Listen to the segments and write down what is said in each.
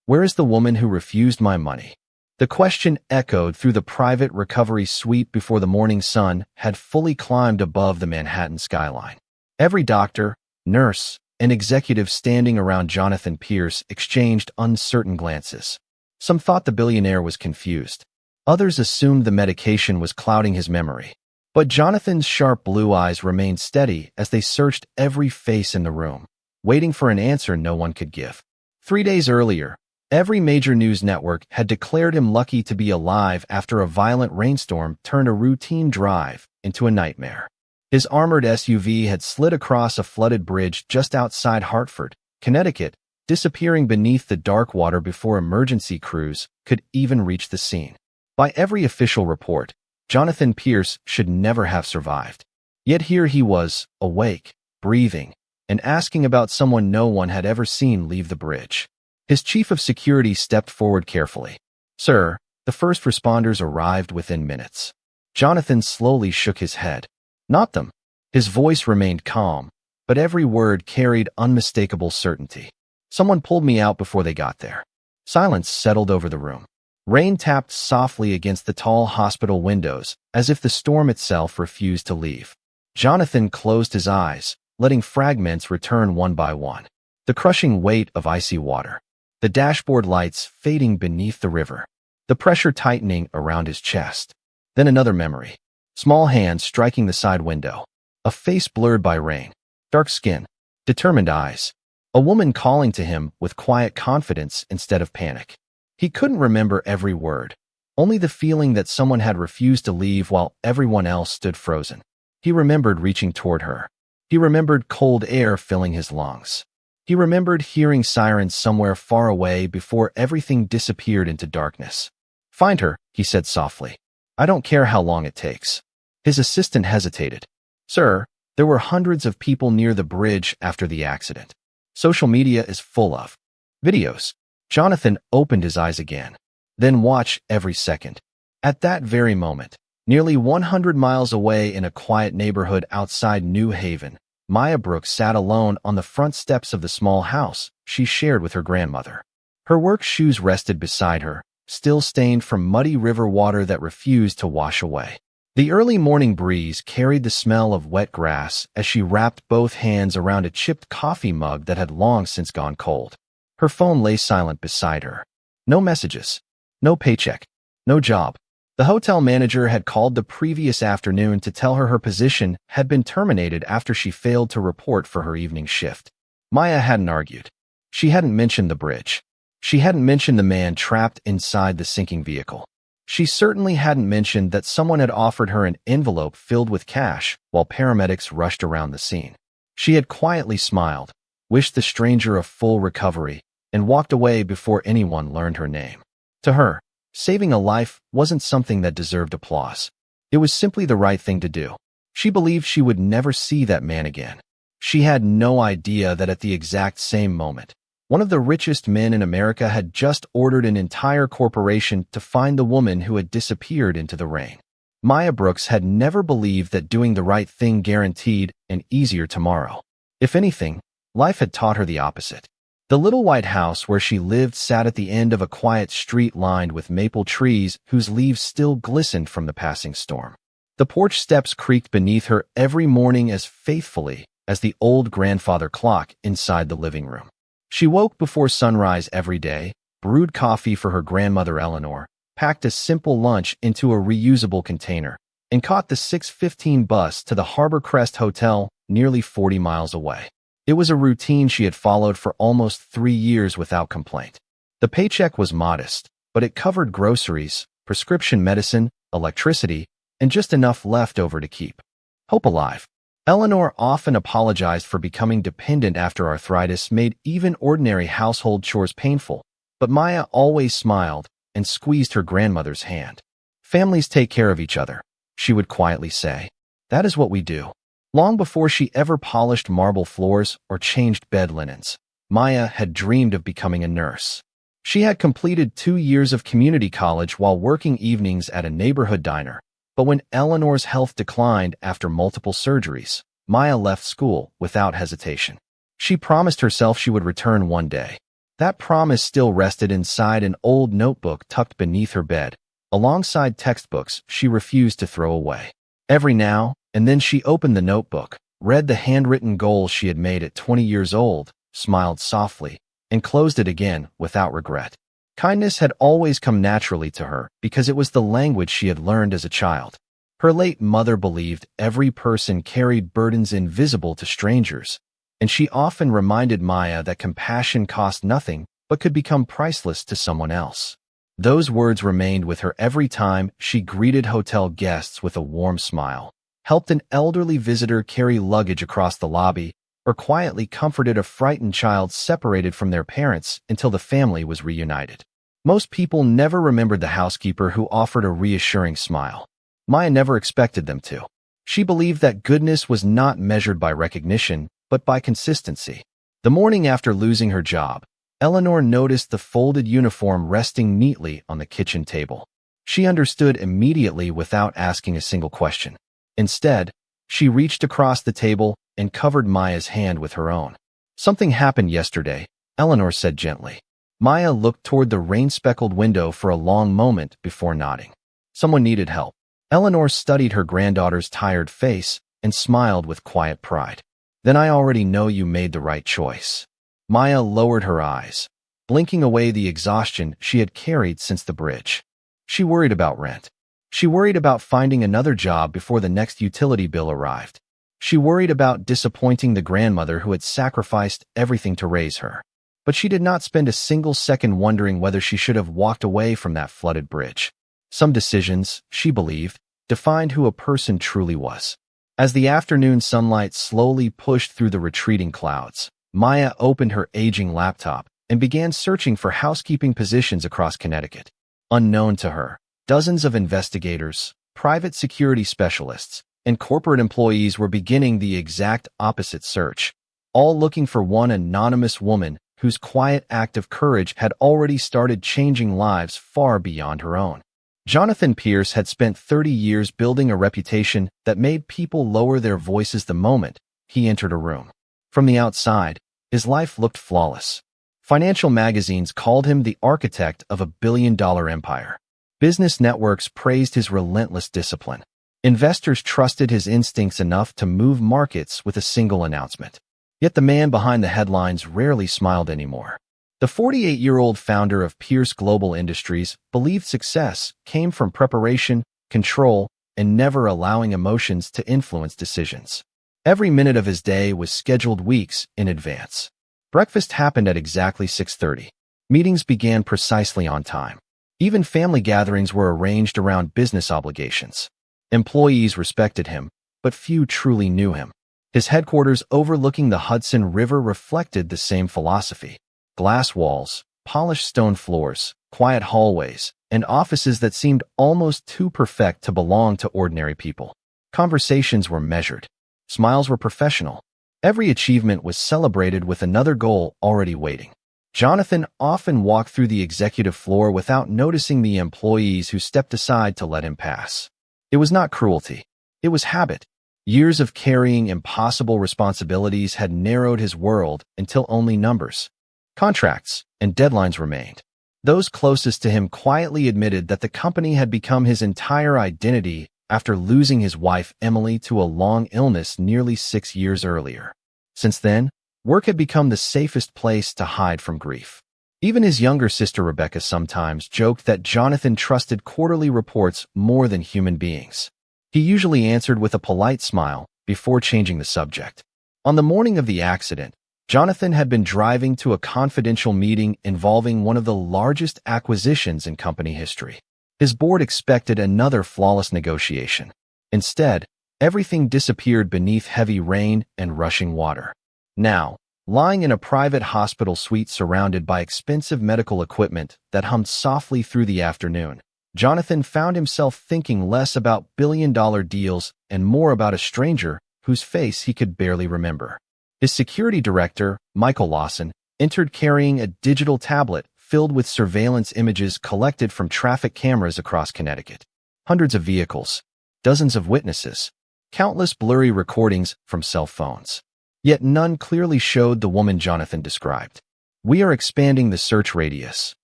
Where is the woman who refused my money? The question echoed through the private recovery suite before the morning sun had fully climbed above the Manhattan skyline. Every doctor, nurse, and executive standing around Jonathan Pierce exchanged uncertain glances. Some thought the billionaire was confused. Others assumed the medication was clouding his memory. But Jonathan's sharp blue eyes remained steady as they searched every face in the room, waiting for an answer no one could give. 3 days earlier, every major news network had declared him lucky to be alive after a violent rainstorm turned a routine drive into a nightmare. His armored SUV had slid across a flooded bridge just outside Hartford, Connecticut, disappearing beneath the dark water before emergency crews could even reach the scene. By every official report, Jonathan Pierce should never have survived. Yet here he was, awake, breathing, and asking about someone no one had ever seen leave the bridge. His chief of security stepped forward carefully. "Sir, the first responders arrived within minutes." Jonathan slowly shook his head. "Not them." His voice remained calm, but every word carried unmistakable certainty. "Someone pulled me out before they got there." Silence settled over the room. Rain tapped softly against the tall hospital windows, as if the storm itself refused to leave. Jonathan closed his eyes, letting fragments return one by one. The crushing weight of icy water. The dashboard lights fading beneath the river. The pressure tightening around his chest. Then another memory. Small hands striking the side window. A face blurred by rain. Dark skin. Determined eyes. A woman calling to him with quiet confidence instead of panic. He couldn't remember every word, only the feeling that someone had refused to leave while everyone else stood frozen. He remembered reaching toward her. He remembered cold air filling his lungs. He remembered hearing sirens somewhere far away before everything disappeared into darkness. "Find her," he said softly. "I don't care how long it takes." His assistant hesitated. "Sir, there were hundreds of people near the bridge after the accident. Social media is full of videos." Jonathan opened his eyes again, then watched every second. At that very moment, nearly 100 miles away in a quiet neighborhood outside New Haven, Maya Brooks sat alone on the front steps of the small house she shared with her grandmother. Her work shoes rested beside her, still stained from muddy river water that refused to wash away. The early morning breeze carried the smell of wet grass as she wrapped both hands around a chipped coffee mug that had long since gone cold. Her phone lay silent beside her. No messages. No paycheck. No job. The hotel manager had called the previous afternoon to tell her position had been terminated after she failed to report for her evening shift. Maya hadn't argued. She hadn't mentioned the bridge. She hadn't mentioned the man trapped inside the sinking vehicle. She certainly hadn't mentioned that someone had offered her an envelope filled with cash while paramedics rushed around the scene. She had quietly smiled, wished the stranger a full recovery, and walked away before anyone learned her name. To her, saving a life wasn't something that deserved applause. It was simply the right thing to do. She believed she would never see that man again. She had no idea that at the exact same moment, one of the richest men in America had just ordered an entire corporation to find the woman who had disappeared into the rain. Maya Brooks had never believed that doing the right thing guaranteed an easier tomorrow. If anything, life had taught her the opposite. The little white house where she lived sat at the end of a quiet street lined with maple trees whose leaves still glistened from the passing storm. The porch steps creaked beneath her every morning as faithfully as the old grandfather clock inside the living room. She woke before sunrise every day, brewed coffee for her grandmother Eleanor, packed a simple lunch into a reusable container, and caught the 6:15 bus to the Harbor Crest Hotel nearly 40 miles away. It was a routine she had followed for almost 3 years without complaint. The paycheck was modest, but it covered groceries, prescription medicine, electricity, and just enough left over to keep hope alive. Eleanor often apologized for becoming dependent after arthritis made even ordinary household chores painful, but Maya always smiled and squeezed her grandmother's hand. "Families take care of each other," she would quietly say. "That is what we do." Long before she ever polished marble floors or changed bed linens, Maya had dreamed of becoming a nurse. She had completed 2 years of community college while working evenings at a neighborhood diner. But when Eleanor's health declined after multiple surgeries, Maya left school without hesitation. She promised herself she would return one day. That promise still rested inside an old notebook tucked beneath her bed, alongside textbooks she refused to throw away. Every now and then she opened the notebook, read the handwritten goals she had made at 20 years old, smiled softly, and closed it again without regret. Kindness had always come naturally to her because it was the language she had learned as a child. Her late mother believed every person carried burdens invisible to strangers, and she often reminded Maya that compassion cost nothing but could become priceless to someone else. Those words remained with her every time she greeted hotel guests with a warm smile, helped an elderly visitor carry luggage across the lobby, or quietly comforted a frightened child separated from their parents until the family was reunited. Most people never remembered the housekeeper who offered a reassuring smile. Maya never expected them to. She believed that goodness was not measured by recognition, but by consistency. The morning after losing her job, Eleanor noticed the folded uniform resting neatly on the kitchen table. She understood immediately without asking a single question. Instead, she reached across the table and covered Maya's hand with her own. "Something happened yesterday," Eleanor said gently. Maya looked toward the rain-speckled window for a long moment before nodding. "Someone needed help." Eleanor studied her granddaughter's tired face and smiled with quiet pride. "Then I already know you made the right choice." Maya lowered her eyes, blinking away the exhaustion she had carried since the bridge. She worried about rent. She worried about finding another job before the next utility bill arrived. She worried about disappointing the grandmother who had sacrificed everything to raise her. But she did not spend a single second wondering whether she should have walked away from that flooded bridge. Some decisions, she believed, defined who a person truly was. As the afternoon sunlight slowly pushed through the retreating clouds, Maya opened her aging laptop and began searching for housekeeping positions across Connecticut. Unknown to her, dozens of investigators, private security specialists, and corporate employees were beginning the exact opposite search, all looking for one anonymous woman whose quiet act of courage had already started changing lives far beyond her own. Jonathan Pierce had spent 30 years building a reputation that made people lower their voices the moment he entered a room. From the outside, his life looked flawless. Financial magazines called him the architect of a billion-dollar empire. Business networks praised his relentless discipline. Investors trusted his instincts enough to move markets with a single announcement. Yet the man behind the headlines rarely smiled anymore. The 48-year-old founder of Pierce Global Industries believed success came from preparation, control, and never allowing emotions to influence decisions. Every minute of his day was scheduled weeks in advance. Breakfast happened at exactly 6:30. Meetings began precisely on time. Even family gatherings were arranged around business obligations. Employees respected him, but few truly knew him. His headquarters overlooking the Hudson River reflected the same philosophy. Glass walls, polished stone floors, quiet hallways, and offices that seemed almost too perfect to belong to ordinary people. Conversations were measured. Smiles were professional. Every achievement was celebrated with another goal already waiting. Jonathan often walked through the executive floor without noticing the employees who stepped aside to let him pass. It was not cruelty. It was habit. Years of carrying impossible responsibilities had narrowed his world until only numbers, contracts, and deadlines remained. Those closest to him quietly admitted that the company had become his entire identity after losing his wife Emily to a long illness nearly 6 years earlier. Since then, work had become the safest place to hide from grief. Even his younger sister Rebecca sometimes joked that Jonathan trusted quarterly reports more than human beings. He usually answered with a polite smile before changing the subject. On the morning of the accident, Jonathan had been driving to a confidential meeting involving one of the largest acquisitions in company history. His board expected another flawless negotiation. Instead, everything disappeared beneath heavy rain and rushing water. Now, lying in a private hospital suite surrounded by expensive medical equipment that hummed softly through the afternoon, Jonathan found himself thinking less about billion-dollar deals and more about a stranger whose face he could barely remember. His security director, Michael Lawson, entered carrying a digital tablet filled with surveillance images collected from traffic cameras across Connecticut. Hundreds of vehicles, dozens of witnesses, countless blurry recordings from cell phones. Yet none clearly showed the woman Jonathan described. "We are expanding the search radius,"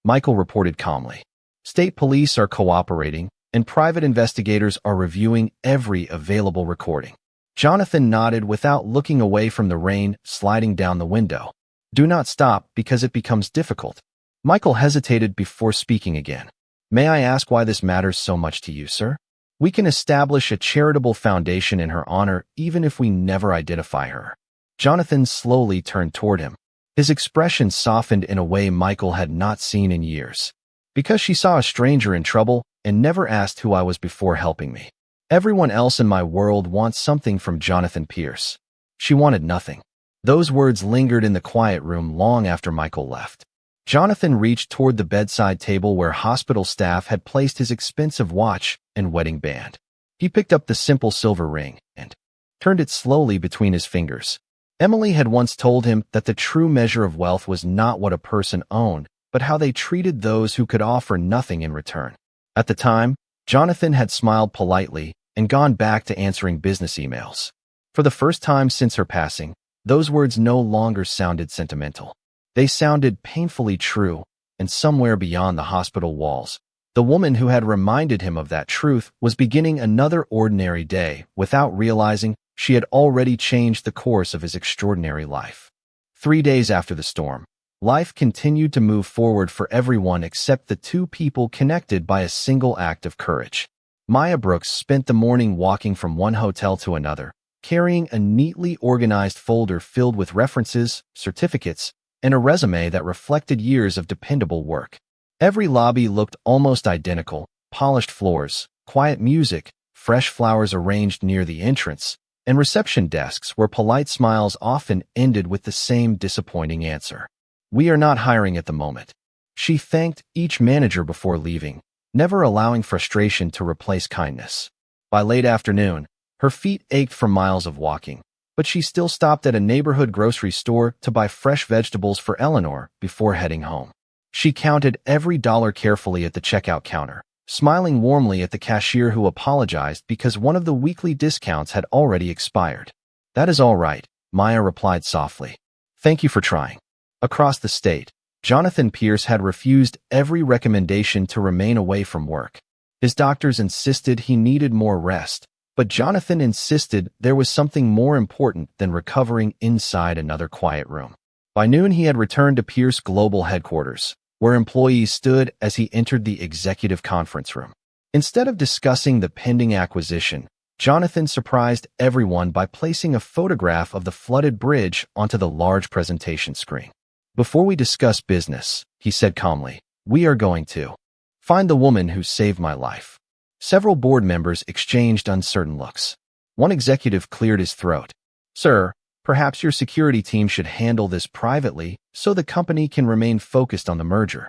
Michael reported calmly. "State police are cooperating, and private investigators are reviewing every available recording." Jonathan nodded without looking away from the rain sliding down the window. "Do not stop because it becomes difficult." Michael hesitated before speaking again. "May I ask why this matters so much to you, sir? We can establish a charitable foundation in her honor even if we never identify her." Jonathan slowly turned toward him. His expression softened in a way Michael had not seen in years. "Because she saw a stranger in trouble and never asked who I was before helping me. Everyone else in my world wants something from Jonathan Pierce. She wanted nothing." Those words lingered in the quiet room long after Michael left. Jonathan reached toward the bedside table where hospital staff had placed his expensive watch and wedding band. He picked up the simple silver ring and turned it slowly between his fingers. Emily had once told him that the true measure of wealth was not what a person owned, but how they treated those who could offer nothing in return. At the time, Jonathan had smiled politely and gone back to answering business emails. For the first time since her passing, those words no longer sounded sentimental. They sounded painfully true, and somewhere beyond the hospital walls, the woman who had reminded him of that truth was beginning another ordinary day without realizing she had already changed the course of his extraordinary life. 3 days after the storm, life continued to move forward for everyone except the two people connected by a single act of courage. Maya Brooks spent the morning walking from one hotel to another, carrying a neatly organized folder filled with references, certificates, and a resume that reflected years of dependable work. Every lobby looked almost identical: polished floors, quiet music, fresh flowers arranged near the entrance, and reception desks where polite smiles often ended with the same disappointing answer: "We are not hiring at the moment." She thanked each manager before leaving, never allowing frustration to replace kindness. By late afternoon, her feet ached from miles of walking, but she still stopped at a neighborhood grocery store to buy fresh vegetables for Eleanor before heading home. She counted every dollar carefully at the checkout counter, smiling warmly at the cashier who apologized because one of the weekly discounts had already expired. "That is all right," Maya replied softly. "Thank you for trying." Across the state, Jonathan Pierce had refused every recommendation to remain away from work. His doctors insisted he needed more rest, but Jonathan insisted there was something more important than recovering inside another quiet room. By noon, he had returned to Pierce Global Headquarters, where employees stood as he entered the executive conference room. Instead of discussing the pending acquisition, Jonathan surprised everyone by placing a photograph of the flooded bridge onto the large presentation screen. "Before we discuss business," he said calmly, "we are going to find the woman who saved my life." Several board members exchanged uncertain looks. One executive cleared his throat. "Sir, perhaps your security team should handle this privately so the company can remain focused on the merger."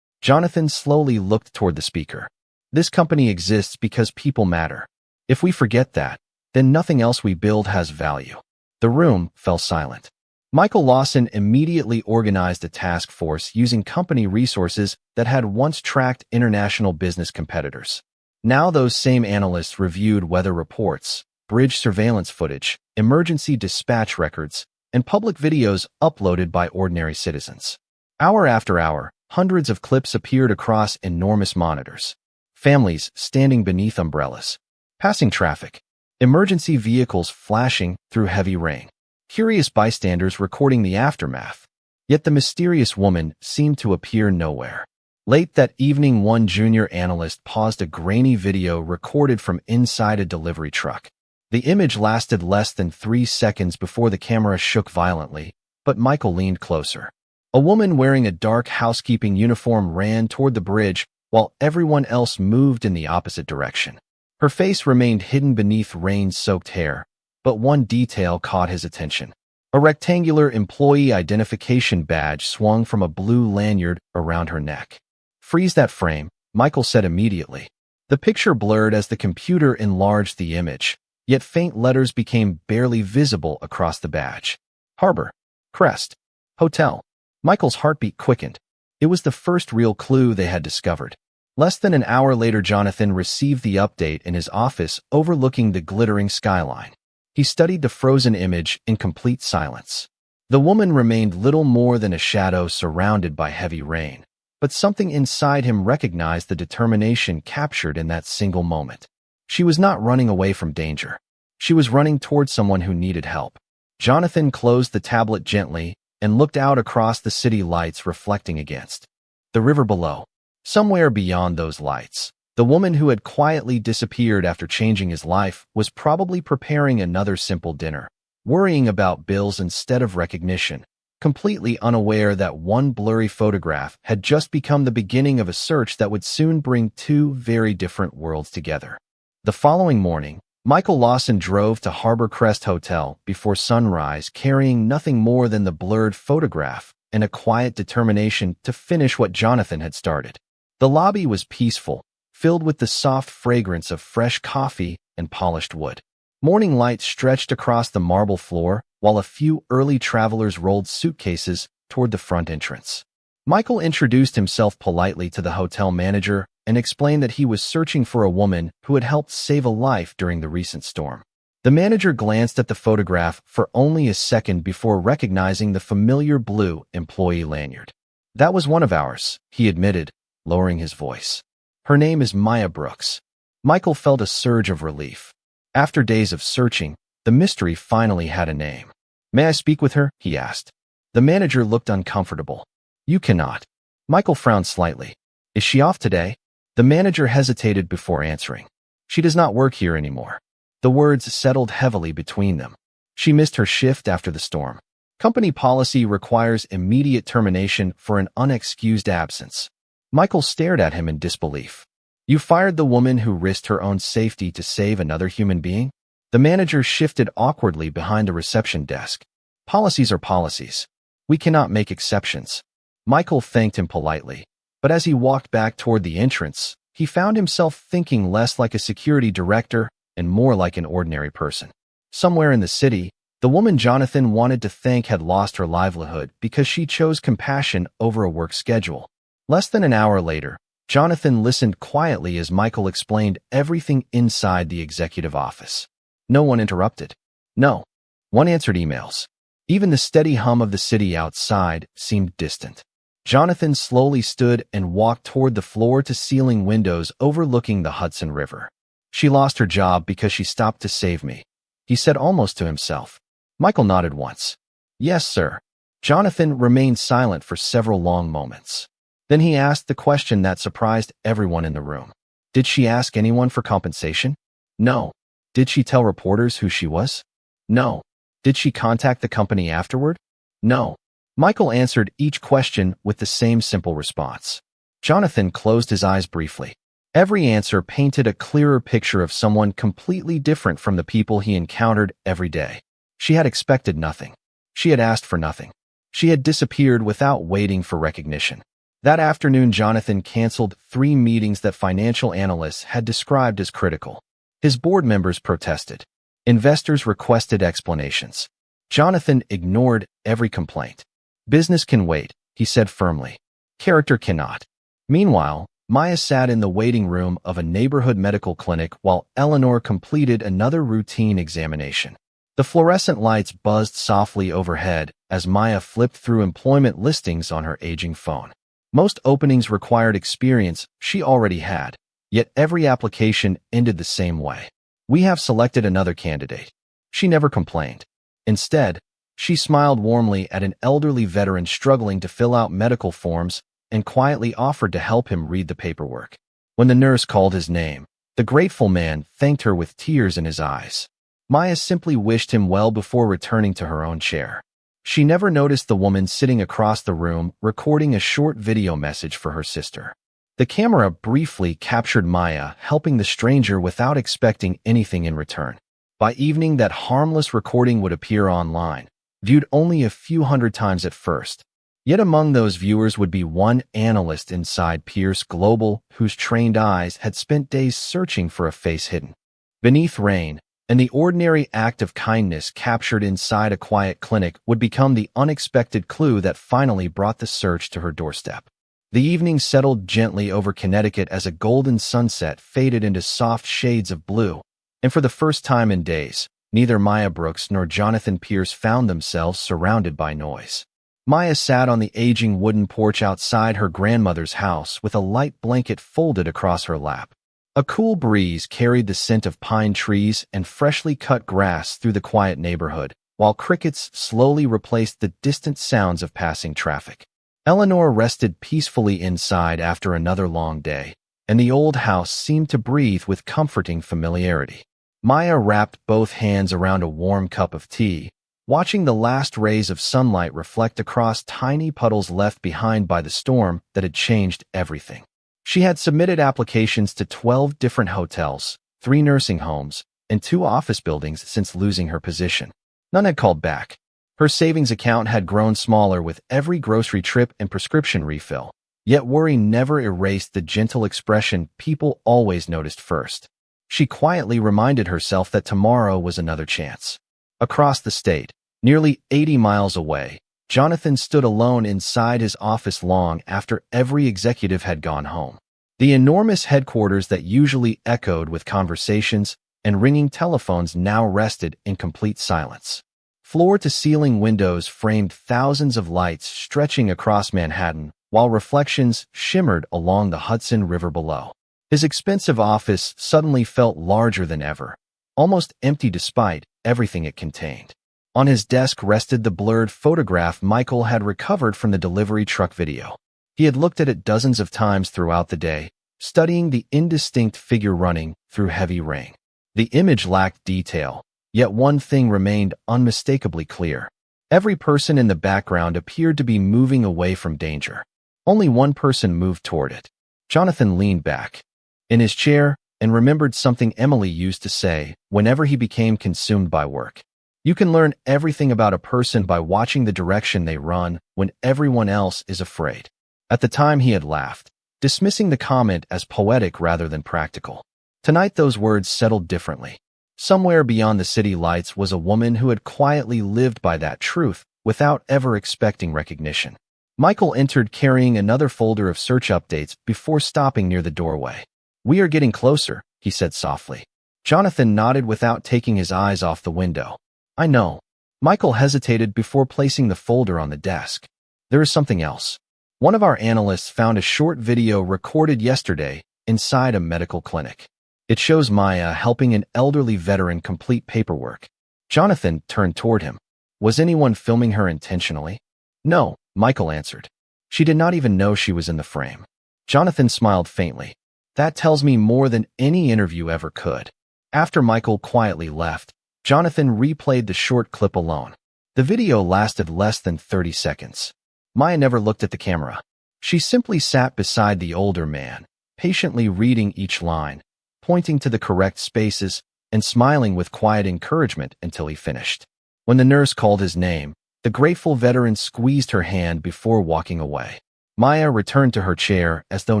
Jonathan slowly looked toward the speaker. "This company exists because people matter. If we forget that, then nothing else we build has value." The room fell silent. Michael Lawson immediately organized a task force using company resources that had once tracked international business competitors. Now those same analysts reviewed weather reports, bridge surveillance footage, emergency dispatch records, and public videos uploaded by ordinary citizens. Hour after hour, hundreds of clips appeared across enormous monitors. Families standing beneath umbrellas, passing traffic, emergency vehicles flashing through heavy rain, curious bystanders recording the aftermath. Yet the mysterious woman seemed to appear nowhere. Late that evening, one junior analyst paused a grainy video recorded from inside a delivery truck. The image lasted less than 3 seconds before the camera shook violently, but Michael leaned closer. A woman wearing a dark housekeeping uniform ran toward the bridge while everyone else moved in the opposite direction. Her face remained hidden beneath rain-soaked hair, but one detail caught his attention. A rectangular employee identification badge swung from a blue lanyard around her neck. "Freeze that frame," Michael said immediately. The picture blurred as the computer enlarged the image, yet faint letters became barely visible across the badge. "Harbor. Crest. Hotel." Michael's heartbeat quickened. It was the first real clue they had discovered. Less than an hour later, Jonathan received the update in his office overlooking the glittering skyline. He studied the frozen image in complete silence. The woman remained little more than a shadow surrounded by heavy rain, but something inside him recognized the determination captured in that single moment. She was not running away from danger. She was running toward someone who needed help. Jonathan closed the tablet gently and looked out across the city lights reflecting against the river below. Somewhere beyond those lights, the woman who had quietly disappeared after changing his life was probably preparing another simple dinner, worrying about bills instead of recognition, completely unaware that one blurry photograph had just become the beginning of a search that would soon bring two very different worlds together. The following morning, Michael Lawson drove to Harbor Crest Hotel before sunrise, carrying nothing more than the blurred photograph and a quiet determination to finish what Jonathan had started. The lobby was peaceful, filled with the soft fragrance of fresh coffee and polished wood. Morning light stretched across the marble floor, while a few early travelers rolled suitcases toward the front entrance. Michael introduced himself politely to the hotel manager and explained that he was searching for a woman who had helped save a life during the recent storm. The manager glanced at the photograph for only a second before recognizing the familiar blue employee lanyard. "That was one of ours," he admitted, lowering his voice. "Her name is Maya Brooks." Michael felt a surge of relief. After days of searching, the mystery finally had a name. "May I speak with her?" he asked. The manager looked uncomfortable. "You cannot." Michael frowned slightly. "Is she off today?" The manager hesitated before answering. "She does not work here anymore." The words settled heavily between them. She missed her shift after the storm. Company policy requires immediate termination for an unexcused absence. Michael stared at him in disbelief. "You fired the woman who risked her own safety to save another human being?" The manager shifted awkwardly behind a reception desk. "Policies are policies. We cannot make exceptions." Michael thanked him politely, but as he walked back toward the entrance, he found himself thinking less like a security director and more like an ordinary person. Somewhere in the city, the woman Jonathan wanted to thank had lost her livelihood because she chose compassion over a work schedule. Less than an hour later, Jonathan listened quietly as Michael explained everything inside the executive office. No one interrupted. No one answered emails. Even the steady hum of the city outside seemed distant. Jonathan slowly stood and walked toward the floor-to-ceiling windows overlooking the Hudson River. "She lost her job because she stopped to save me," he said almost to himself. Michael nodded once. "Yes, sir." Jonathan remained silent for several long moments. Then he asked the question that surprised everyone in the room. "Did she ask anyone for compensation?" "No." "Did she tell reporters who she was?" "No." "Did she contact the company afterward?" "No." Michael answered each question with the same simple response. Jonathan closed his eyes briefly. Every answer painted a clearer picture of someone completely different from the people he encountered every day. She had expected nothing. She had asked for nothing. She had disappeared without waiting for recognition. That afternoon, Jonathan canceled 3 meetings that financial analysts had described as critical. His board members protested. Investors requested explanations. Jonathan ignored every complaint. "Business can wait," he said firmly. "Character cannot." Meanwhile, Maya sat in the waiting room of a neighborhood medical clinic while Eleanor completed another routine examination. The fluorescent lights buzzed softly overhead as Maya flipped through employment listings on her aging phone. Most openings required experience she already had, yet every application ended the same way. "We have selected another candidate." She never complained. Instead, she smiled warmly at an elderly veteran struggling to fill out medical forms and quietly offered to help him read the paperwork. When the nurse called his name, the grateful man thanked her with tears in his eyes. Maya simply wished him well before returning to her own chair. She never noticed the woman sitting across the room recording a short video message for her sister. The camera briefly captured Maya helping the stranger without expecting anything in return. By evening, that harmless recording would appear online, viewed only a few hundred times at first. Yet among those viewers would be one analyst inside Pierce Global whose trained eyes had spent days searching for a face hidden beneath rain, and the ordinary act of kindness captured inside a quiet clinic would become the unexpected clue that finally brought the search to her doorstep. The evening settled gently over Connecticut as a golden sunset faded into soft shades of blue, and for the first time in days, Neither Maya Brooks nor Jonathan Pierce found themselves surrounded by noise. Maya sat on the aging wooden porch outside her grandmother's house with a light blanket folded across her lap. A cool breeze carried the scent of pine trees and freshly cut grass through the quiet neighborhood, while crickets slowly replaced the distant sounds of passing traffic. Eleanor rested peacefully inside after another long day, and the old house seemed to breathe with comforting familiarity. Maya wrapped both hands around a warm cup of tea, watching the last rays of sunlight reflect across tiny puddles left behind by the storm that had changed everything. She had submitted applications to 12 different hotels, 3 nursing homes, and 2 office buildings since losing her position. None had called back. Her savings account had grown smaller with every grocery trip and prescription refill, yet worry never erased the gentle expression people always noticed first. She quietly reminded herself that tomorrow was another chance. Across the state, nearly 80 miles away, Jonathan stood alone inside his office long after every executive had gone home. The enormous headquarters that usually echoed with conversations and ringing telephones now rested in complete silence. Floor-to-ceiling windows framed thousands of lights stretching across Manhattan, while reflections shimmered along the Hudson River below. His expensive office suddenly felt larger than ever, almost empty despite everything it contained. On his desk rested the blurred photograph Michael had recovered from the delivery truck video. He had looked at it dozens of times throughout the day, studying the indistinct figure running through heavy rain. The image lacked detail, yet one thing remained unmistakably clear. Every person in the background appeared to be moving away from danger. Only one person moved toward it. Jonathan leaned back in his chair and remembered something Emily used to say whenever he became consumed by work. You can learn everything about a person by watching the direction they run when everyone else is afraid. At the time he had laughed, dismissing the comment as poetic rather than practical. Tonight those words settled differently. Somewhere beyond the city lights was a woman who had quietly lived by that truth without ever expecting recognition. Michael entered carrying another folder of search updates before stopping near the doorway. "We are getting closer," he said softly. Jonathan nodded without taking his eyes off the window. "I know." Michael hesitated before placing the folder on the desk. "There is something else. One of our analysts found a short video recorded yesterday inside a medical clinic. It shows Maya helping an elderly veteran complete paperwork." Jonathan turned toward him. "Was anyone filming her intentionally?" "No," Michael answered. "She did not even know she was in the frame." Jonathan smiled faintly. "That tells me more than any interview ever could." After Michael quietly left, Jonathan replayed the short clip alone. The video lasted less than 30 seconds. Maya never looked at the camera. She simply sat beside the older man, patiently reading each line, pointing to the correct spaces, and smiling with quiet encouragement until he finished. When the nurse called his name, the grateful veteran squeezed her hand before walking away. Maya returned to her chair as though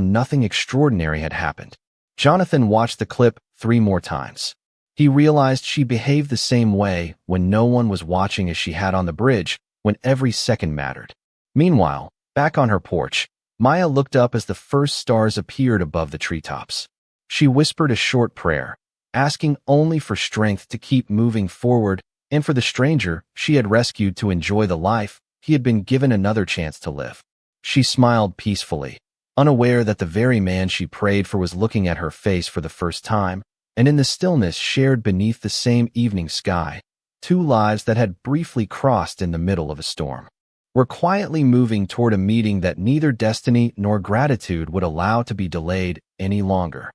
nothing extraordinary had happened. Jonathan watched the clip 3 more times. He realized she behaved the same way when no one was watching as she had on the bridge, when every second mattered. Meanwhile, back on her porch, Maya looked up as the first stars appeared above the treetops. She whispered a short prayer, asking only for strength to keep moving forward and for the stranger she had rescued to enjoy the life he had been given another chance to live. She smiled peacefully, unaware that the very man she prayed for was looking at her face for the first time, and in the stillness shared beneath the same evening sky, 2 lives that had briefly crossed in the middle of a storm were quietly moving toward a meeting that neither destiny nor gratitude would allow to be delayed any longer.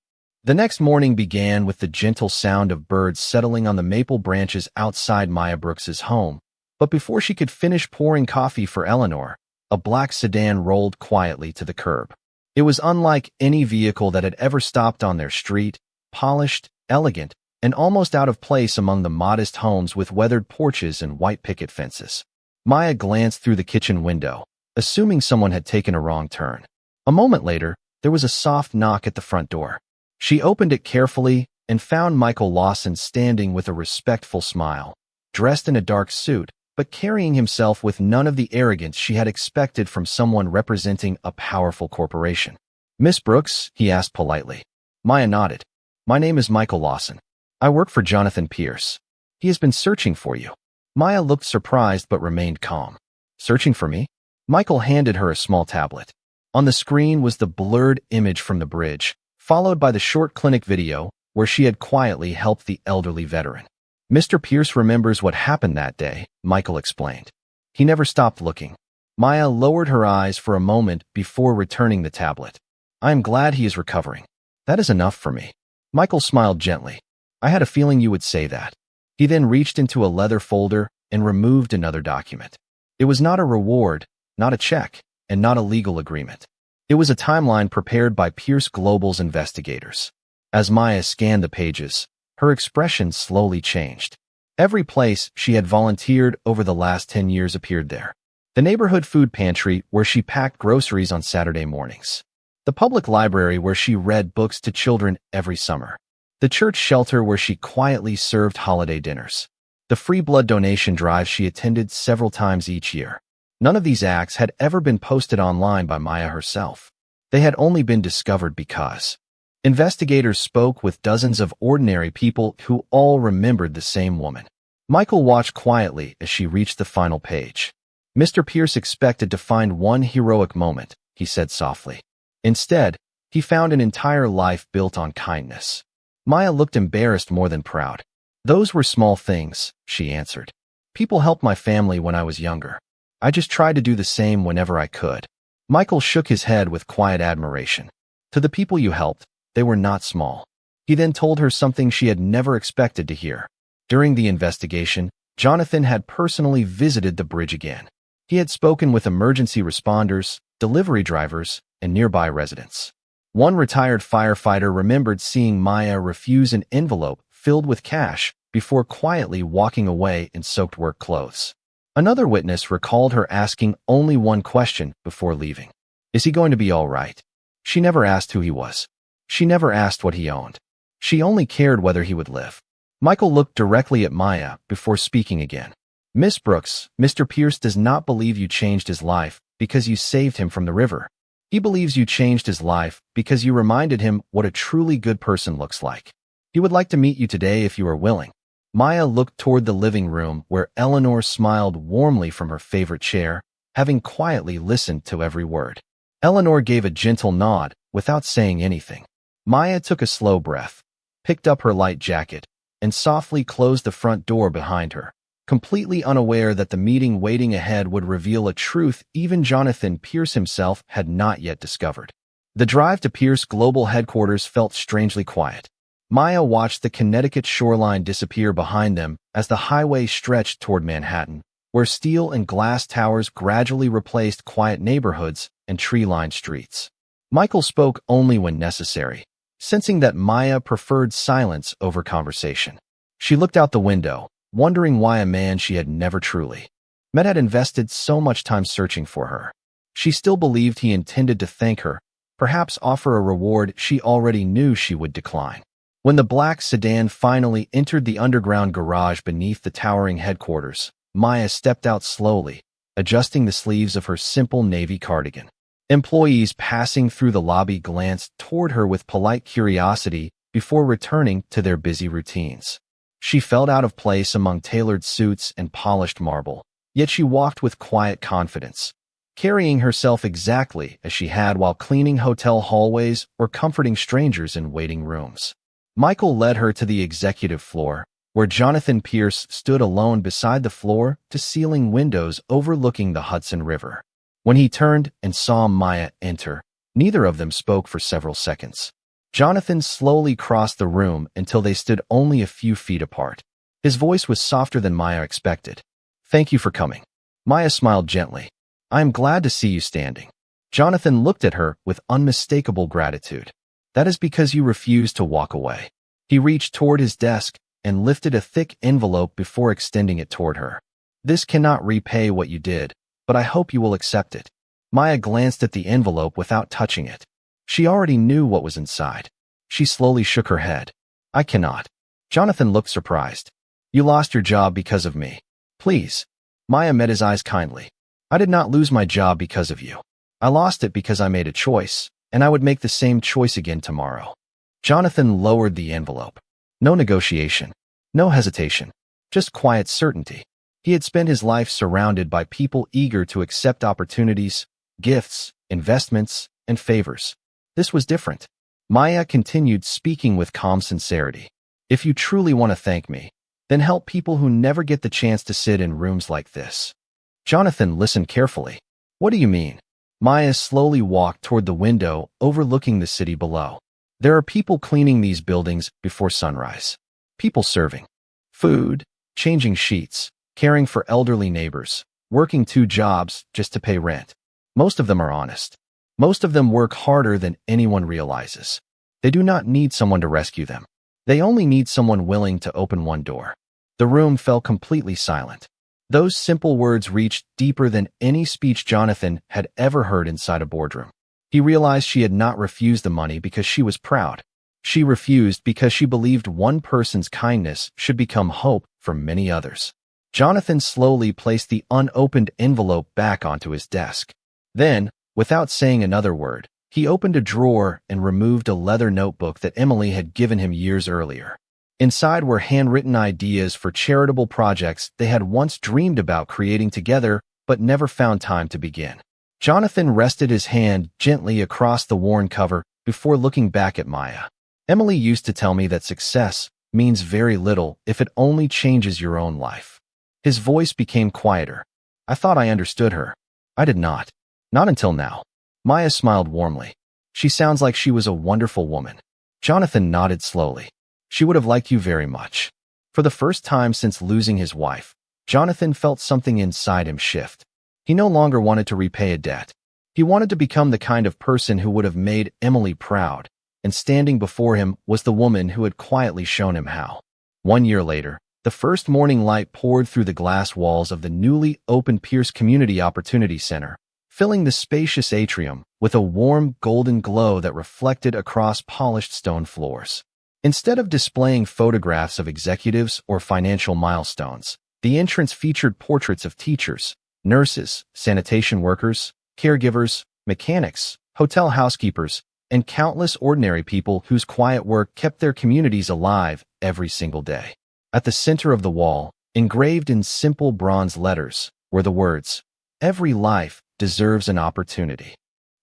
The next morning began with the gentle sound of birds settling on the maple branches outside Maya Brooks's home, but before she could finish pouring coffee for Eleanor, a black sedan rolled quietly to the curb. It was unlike any vehicle that had ever stopped on their street, polished, elegant, and almost out of place among the modest homes with weathered porches and white picket fences. Maya glanced through the kitchen window, assuming someone had taken a wrong turn. A moment later, there was a soft knock at the front door. She opened it carefully and found Michael Lawson standing with a respectful smile, dressed in a dark suit, but carrying himself with none of the arrogance she had expected from someone representing a powerful corporation. "Miss Brooks?" he asked politely. Maya nodded. "My name is Michael Lawson. I work for Jonathan Pierce." He has been searching for you. Maya looked surprised but remained calm. Searching for me? Michael handed her a small tablet. On the screen was the blurred image from the bridge, followed by the short clinic video where she had quietly helped the elderly veteran. Mr. Pierce remembers what happened that day, Michael explained. He never stopped looking. Maya lowered her eyes for a moment before returning the tablet. I am glad he is recovering. That is enough for me. Michael smiled gently. I had a feeling you would say that. He then reached into a leather folder and removed another document. It was not a reward, not a check, and not a legal agreement. It was a timeline prepared by Pierce Global's investigators. As Maya scanned the pages, her expression slowly changed. Every place she had volunteered over the last 10 years appeared there. The neighborhood food pantry where she packed groceries on Saturday mornings. The public library where she read books to children every summer. The church shelter where she quietly served holiday dinners. The free blood donation drive she attended several times each year. None of these acts had ever been posted online by Maya herself. They had only been discovered because investigators spoke with dozens of ordinary people who all remembered the same woman. Michael watched quietly as she reached the final page. Mr. Pierce expected to find one heroic moment, he said softly. Instead, he found an entire life built on kindness. Maya looked embarrassed more than proud. Those were small things, she answered. People helped my family when I was younger. I just tried to do the same whenever I could. Michael shook his head with quiet admiration. To the people you helped, they were not small. He then told her something she had never expected to hear. During the investigation, Jonathan had personally visited the bridge again. He had spoken with emergency responders, delivery drivers, and nearby residents. One retired firefighter remembered seeing Maya refuse an envelope filled with cash before quietly walking away in soaked work clothes. Another witness recalled her asking only one question before leaving. Is he going to be all right? She never asked who he was. She never asked what he owned. She only cared whether he would live. Michael looked directly at Maya before speaking again. Miss Brooks, Mr. Pierce does not believe you changed his life because you saved him from the river. He believes you changed his life because you reminded him what a truly good person looks like. He would like to meet you today if you are willing. Maya looked toward the living room where Eleanor smiled warmly from her favorite chair, having quietly listened to every word. Eleanor gave a gentle nod without saying anything. Maya took a slow breath, picked up her light jacket, and softly closed the front door behind her, completely unaware that the meeting waiting ahead would reveal a truth even Jonathan Pierce himself had not yet discovered. The drive to Pierce Global headquarters felt strangely quiet. Maya watched the Connecticut shoreline disappear behind them as the highway stretched toward Manhattan, where steel and glass towers gradually replaced quiet neighborhoods and tree-lined streets. Michael spoke only when necessary, sensing that Maya preferred silence over conversation. She looked out the window, wondering why a man she had never truly met had invested so much time searching for her. She still believed he intended to thank her, perhaps offer a reward she already knew she would decline. When the black sedan finally entered the underground garage beneath the towering headquarters, Maya stepped out slowly, adjusting the sleeves of her simple navy cardigan. Employees passing through the lobby glanced toward her with polite curiosity before returning to their busy routines. She felt out of place among tailored suits and polished marble, yet she walked with quiet confidence, carrying herself exactly as she had while cleaning hotel hallways or comforting strangers in waiting rooms. Michael led her to the executive floor, where Jonathan Pierce stood alone beside the floor-to-ceiling windows overlooking the Hudson River. When he turned and saw Maya enter, neither of them spoke for several seconds. Jonathan slowly crossed the room until they stood only a few feet apart. His voice was softer than Maya expected. Thank you for coming. Maya smiled gently. I am glad to see you standing. Jonathan looked at her with unmistakable gratitude. That is because you refused to walk away. He reached toward his desk and lifted a thick envelope before extending it toward her. This cannot repay what you did, but I hope you will accept it. Maya glanced at the envelope without touching it. She already knew what was inside. She slowly shook her head. I cannot. Jonathan looked surprised. You lost your job because of me. Please. Maya met his eyes kindly. I did not lose my job because of you. I lost it because I made a choice, and I would make the same choice again tomorrow. Jonathan lowered the envelope. No negotiation. No hesitation. just quiet certainty. He had spent his life surrounded by people eager to accept opportunities, gifts, investments, and favors. This was different. Maya continued speaking with calm sincerity. If you truly want to thank me, then help people who never get the chance to sit in rooms like this. Jonathan listened carefully. What do you mean? Maya slowly walked toward the window overlooking the city below. There are people cleaning these buildings before sunrise. People serving food, changing sheets, caring for elderly neighbors, working 2 jobs just to pay rent. Most of them are honest. Most of them work harder than anyone realizes. They do not need someone to rescue them. They only need someone willing to open one door. The room fell completely silent. Those simple words reached deeper than any speech Jonathan had ever heard inside a boardroom. He realized she had not refused the money because she was proud. She refused because she believed one person's kindness should become hope for many others. Jonathan slowly placed the unopened envelope back onto his desk. Then, without saying another word, he opened a drawer and removed a leather notebook that Emily had given him years earlier. Inside were handwritten ideas for charitable projects they had once dreamed about creating together but never found time to begin. Jonathan rested his hand gently across the worn cover before looking back at Maya. Emily used to tell me that success means very little if it only changes your own life. His voice became quieter. I thought I understood her. I did not. Not until now. Maya smiled warmly. She sounds like she was a wonderful woman. Jonathan nodded slowly. She would have liked you very much. For the first time since losing his wife, Jonathan felt something inside him shift. He no longer wanted to repay a debt. He wanted to become the kind of person who would have made Emily proud, and standing before him was the woman who had quietly shown him how. 1 year later, the first morning light poured through the glass walls of the newly opened Pierce Community Opportunity Center, filling the spacious atrium with a warm golden glow that reflected across polished stone floors. Instead of displaying photographs of executives or financial milestones, the entrance featured portraits of teachers, nurses, sanitation workers, caregivers, mechanics, hotel housekeepers, and countless ordinary people whose quiet work kept their communities alive every single day. At the center of the wall, engraved in simple bronze letters, were the words, "Every life deserves an opportunity."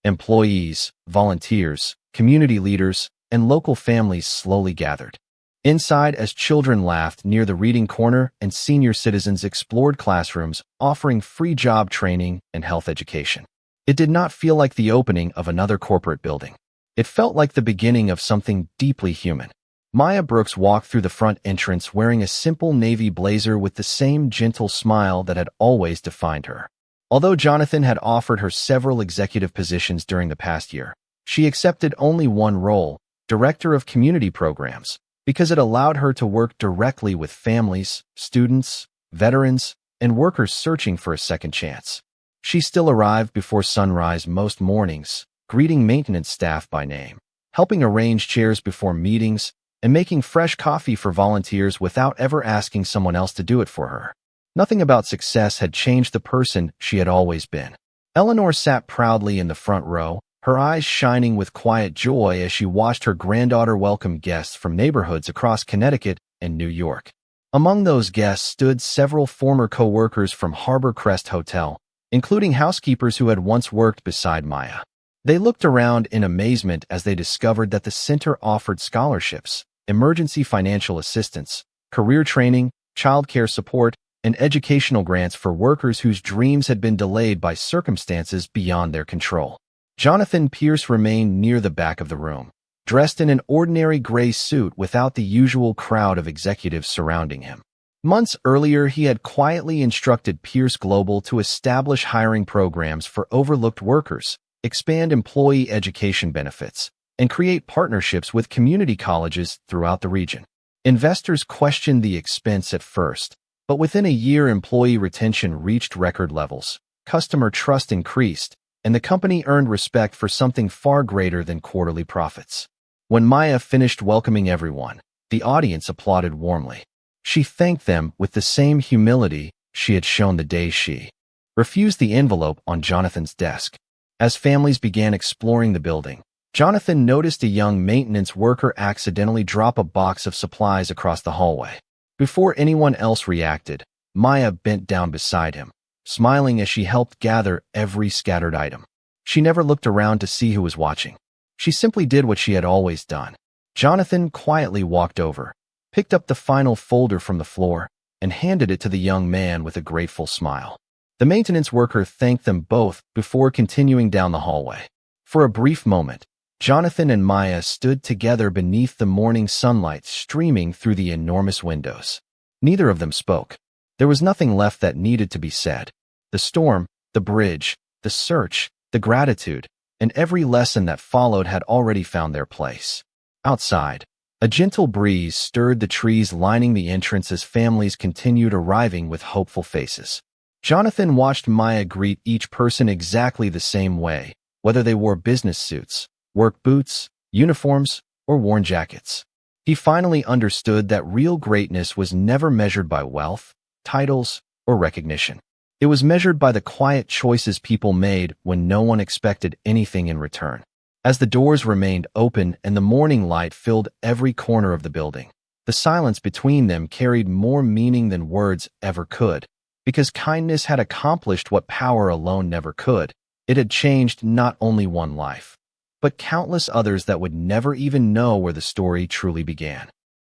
Employees, volunteers, community leaders, and local families slowly gathered. Inside, as children laughed near the reading corner and senior citizens explored classrooms offering free job training and health education. It did not feel like the opening of another corporate building. It felt like the beginning of something deeply human. Maya Brooks walked through the front entrance wearing a simple navy blazer with the same gentle smile that had always defined her. Although Jonathan had offered her several executive positions during the past year, she accepted only one role, Director of Community Programs, because it allowed her to work directly with families, students, veterans, and workers searching for a second chance. She still arrived before sunrise most mornings, greeting maintenance staff by name, helping arrange chairs before meetings, and making fresh coffee for volunteers without ever asking someone else to do it for her. Nothing about success had changed the person she had always been. Eleanor sat proudly in the front row, her eyes shining with quiet joy as she watched her granddaughter welcome guests from neighborhoods across Connecticut and New York. Among those guests stood several former co-workers from Harbor Crest Hotel, including housekeepers who had once worked beside Maya. They looked around in amazement as they discovered that the center offered scholarships, emergency financial assistance, career training, childcare support, and educational grants for workers whose dreams had been delayed by circumstances beyond their control. Jonathan Pierce remained near the back of the room, dressed in an ordinary gray suit without the usual crowd of executives surrounding him. Months earlier, he had quietly instructed Pierce Global to establish hiring programs for overlooked workers, expand employee education benefits, and create partnerships with community colleges throughout the region. Investors questioned the expense at first, but within a year employee retention reached record levels, customer trust increased, and the company earned respect for something far greater than quarterly profits. When Maya finished welcoming everyone, the audience applauded warmly. She thanked them with the same humility she had shown the day she refused the envelope on Jonathan's desk. As families began exploring the building, Jonathan noticed a young maintenance worker accidentally drop a box of supplies across the hallway. Before anyone else reacted, Maya bent down beside him, smiling as she helped gather every scattered item. She never looked around to see who was watching. She simply did what she had always done. Jonathan quietly walked over, picked up the final folder from the floor, and handed it to the young man with a grateful smile. The maintenance worker thanked them both before continuing down the hallway. For a brief moment, Jonathan and Maya stood together beneath the morning sunlight streaming through the enormous windows. Neither of them spoke. There was nothing left that needed to be said. The storm, the bridge, the search, the gratitude, and every lesson that followed had already found their place. Outside, a gentle breeze stirred the trees lining the entrance as families continued arriving with hopeful faces. Jonathan watched Maya greet each person exactly the same way, whether they wore business suits, work boots, uniforms, or worn jackets. He finally understood that real greatness was never measured by wealth, titles, or recognition. It was measured by the quiet choices people made when no one expected anything in return. As the doors remained open and the morning light filled every corner of the building, the silence between them carried more meaning than words ever could. Because kindness had accomplished what power alone never could. It had changed not only one life, but countless others that would never even know where the story truly began.